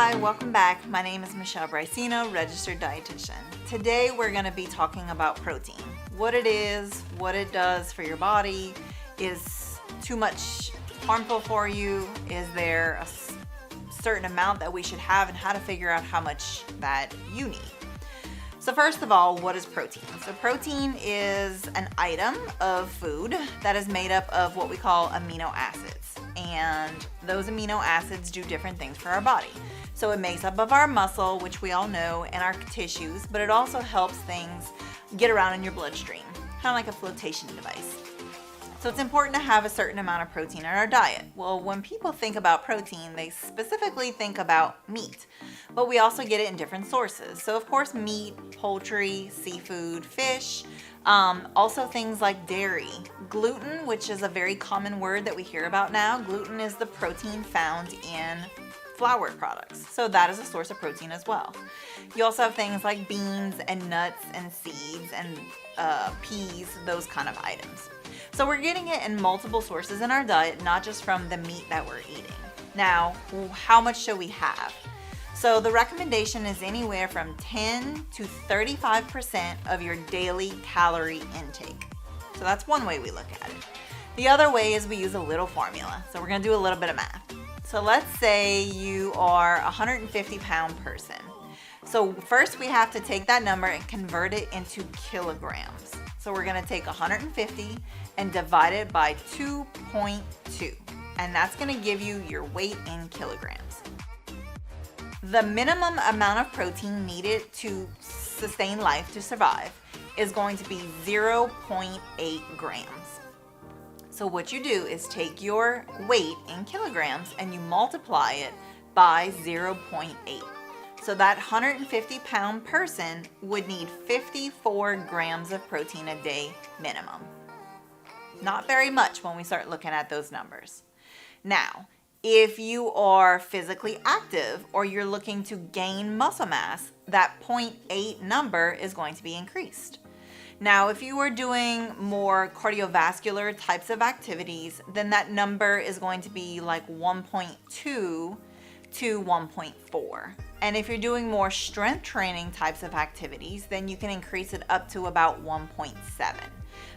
Hi, welcome back. My name is Michelle Briceno, registered dietitian. Today we're going to be talking about protein. What it is, what it does for your body, is too much harmful for you, is there a certain amount that we should have, and how to figure out how much that you need. So first of all, what is protein? So protein is an item of food that is made up of what we call amino acids. And those amino acids do different things for our body. So it makes up of our muscle, which we all know, and our tissues, but it also helps things get around in your bloodstream, kind of like a flotation device. So it's important to have a certain amount of protein in our diet. Well, when people think about protein, they specifically think about meat, but we also get it in different sources. So of course, meat, poultry, seafood, fish, also things like dairy. Gluten, which is a very common word that we hear about now. Gluten is the protein found in flour products. So that is a source of protein as well. You also have things like beans and nuts and seeds and peas, those kind of items. So we're getting it in multiple sources in our diet, not just from the meat that we're eating. Now, how much should we have? So the recommendation is anywhere from 10 to 35% of your daily calorie intake. So that's one way we look at it. The other way is we use a little formula. So we're going to do a little bit of math. So let's say you are a 150-pound person. So first we have to take that number and convert it into kilograms. So we're going to take 150 and divide it by 2.2. And that's going to give you your weight in kilograms. The minimum amount of protein needed to sustain life, to survive, is going to be 0.8 grams. So what you do is take your weight in kilograms and you multiply it by 0.8. So that 150-pound person would need 54 grams of protein a day minimum. Not very much when we start looking at those numbers. Now, if you are physically active or you're looking to gain muscle mass, that 0.8 number is going to be increased. Now, if you are doing more cardiovascular types of activities, then that number is going to be like 1.2 to 1.4. And if you're doing more strength training types of activities, then you can increase it up to about 1.7.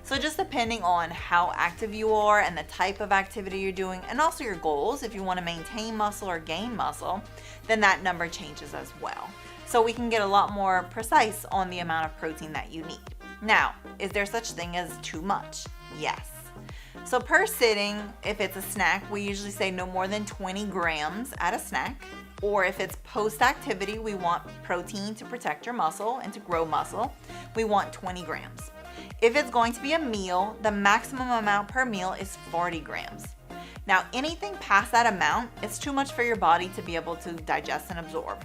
So just depending on how active you are and the type of activity you're doing, and also your goals, if you want to maintain muscle or gain muscle, then that number changes as well. So we can get a lot more precise on the amount of protein that you need. Now, is there such thing as too much? Yes. So per sitting, if it's a snack, we usually say no more than 20 grams at a snack. Or if it's post-activity, we want protein to protect your muscle and to grow muscle, we want 20 grams. If it's going to be a meal, the maximum amount per meal is 40 grams. Now, anything past that amount, it's too much for your body to be able to digest and absorb.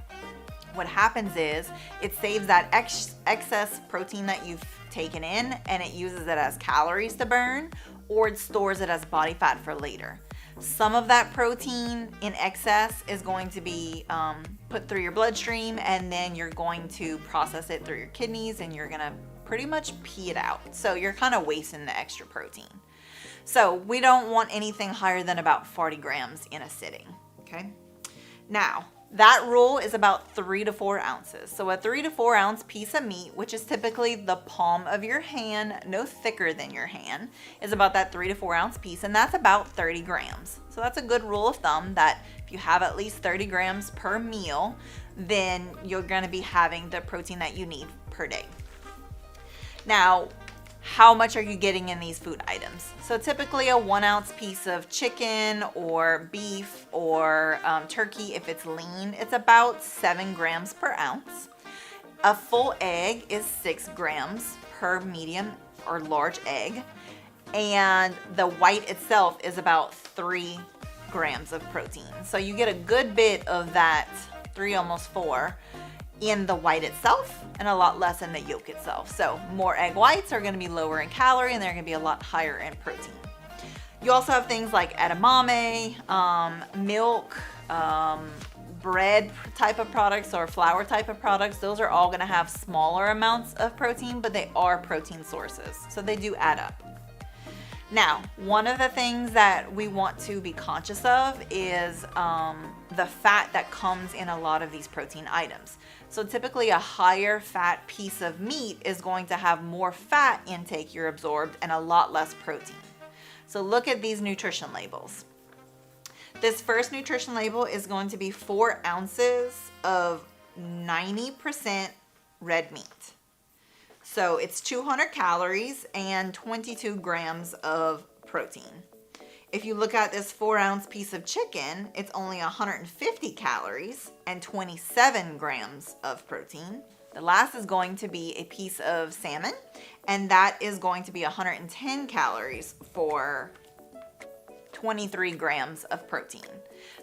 What happens is it saves that excess protein that you've taken in and it uses it as calories to burn, or it stores it as body fat for later. Some of that protein in excess is going to be put through your bloodstream, and then you're going to process it through your kidneys and you're going to pretty much pee it out. So you're kind of wasting the extra protein. So we don't want anything higher than about 40 grams in a sitting. Okay. Now, that rule is about 3 to 4 ounces. So a 3 to 4 ounce piece of meat, which is typically the palm of your hand, no thicker than your hand, is about that 3 to 4 ounce piece, and that's about 30 grams. So that's a good rule of thumb that if you have at least 30 grams per meal, then you're going to be having the protein that you need per day. Now, how much are you getting in these food items? So typically a 1 ounce piece of chicken or beef or turkey, if it's lean, it's about 7 grams per ounce. A full egg is 6 grams per medium or large egg. And the white itself is about 3 grams of protein. So you get a good bit of that 3, almost 4, in the white itself and a lot less in the yolk itself. So more egg whites are going to be lower in calorie and they're going to be a lot higher in protein. You also have things like edamame, milk, bread type of products or flour type of products. Those are all going to have smaller amounts of protein, but they are protein sources. So they do add up. Now, one of the things that we want to be conscious of is the fat that comes in a lot of these protein items. So typically a higher fat piece of meat is going to have more fat intake you're absorbed and a lot less protein. So look at these nutrition labels. This first nutrition label is going to be 4 ounces of 90% red meat. So it's 200 calories and 22 grams of protein. If you look at this 4-ounce piece of chicken, it's only 150 calories and 27 grams of protein. The last is going to be a piece of salmon, and that is going to be 110 calories for 23 grams of protein.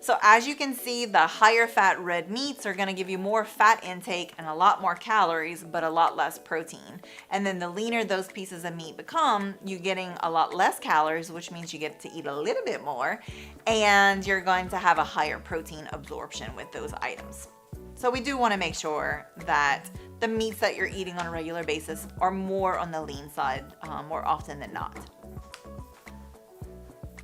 So as you can see, the higher fat red meats are going to give you more fat intake and a lot more calories, but a lot less protein. And then the leaner those pieces of meat become, you're getting a lot less calories, which means you get to eat a little bit more, and you're going to have a higher protein absorption with those items. So we do want to make sure that the meats that you're eating on a regular basis are more on the lean side more often than not.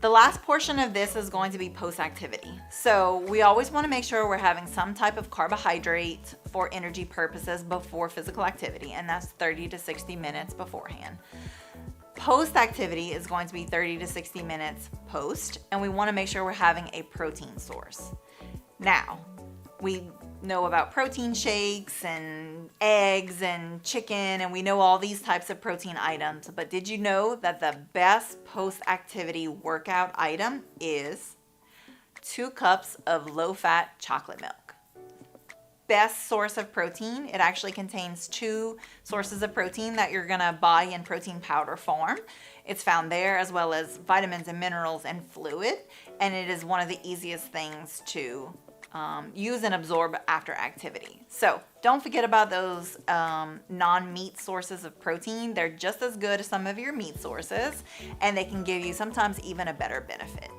The last portion of this is going to be post-activity. So we always want to make sure we're having some type of carbohydrate for energy purposes before physical activity, and that's 30 to 60 minutes beforehand. Post-activity is going to be 30 to 60 minutes post, and we want to make sure we're having a protein source. Now, we know about protein shakes and eggs and chicken, and we know all these types of protein items, but did you know that the best post-activity workout item is 2 cups of low-fat chocolate milk? Best source of protein. It actually contains 2 sources of protein that you're gonna buy in protein powder form. It's found there, as well as vitamins and minerals and fluid, and it is one of the easiest things to use and absorb after activity. So don't forget about those non-meat sources of protein. They're just as good as some of your meat sources, and they can give you sometimes even a better benefit.